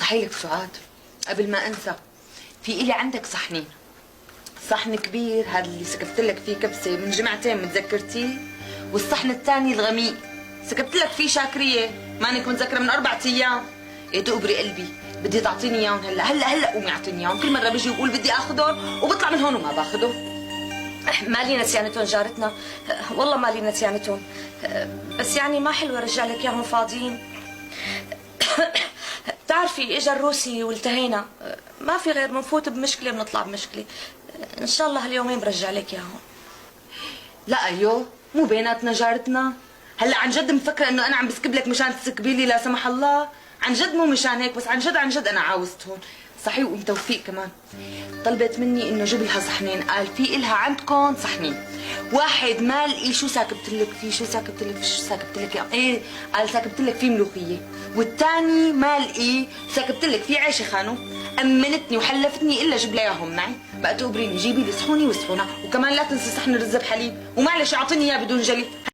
صحيلك سعاد، قبل ما انسى، في إلي عندك صحنين. صحن كبير هذا اللي سكبت لك فيه كبسه من جمعتين متذكرتيه، والصحن الثاني الغميق سكبت لك فيه شاكريه مانك متذكره من 4 ايام. يا تقبري قلبي، بدي تعطيني اياهم هلا قومي اعطيني اياهم. كل مره بيجي بقول بدي اخذهم وبطلع من هون وما باخذهم. مالي نسيانتهم جارتنا، والله مالي نسيانتهم، بس يعني ما حلوه ارجع لك اياهم فاضيين. بتعرفي اجا الروسي والتهينا، ما في غير بنفوت بمشكله بنطلع بمشكله. ان شاء الله هاليومين برجع لك اياهم. لا ايوه، مو بيناتنا جارتنا. هلا عن جد مفكره انه انا عم بسكب لك مشان تسكبي لي لا سمح الله؟ عن جد مو مشان هيك، بس عن جد انا عاوزتهم. صحيح. وام توفيق كمان طلبت مني انه جيب لها صحنين، قال في الها عندكم صحنين، واحد ما لقي شو ساكبت لك فيه، شو ساكبت لك ايه، قال ساكبت لك فيه ملوخيه، والثاني ما لقي ساكبت لك فيه عيش خانو. امنتني وحلفتني الا جيب لي اياهم معي. بقى تقبريني جيبي لي صحوني وصحونه، وكمان لا تنسي صحن رز بحليب، ومعلش اعطيني اياه بدون جلي.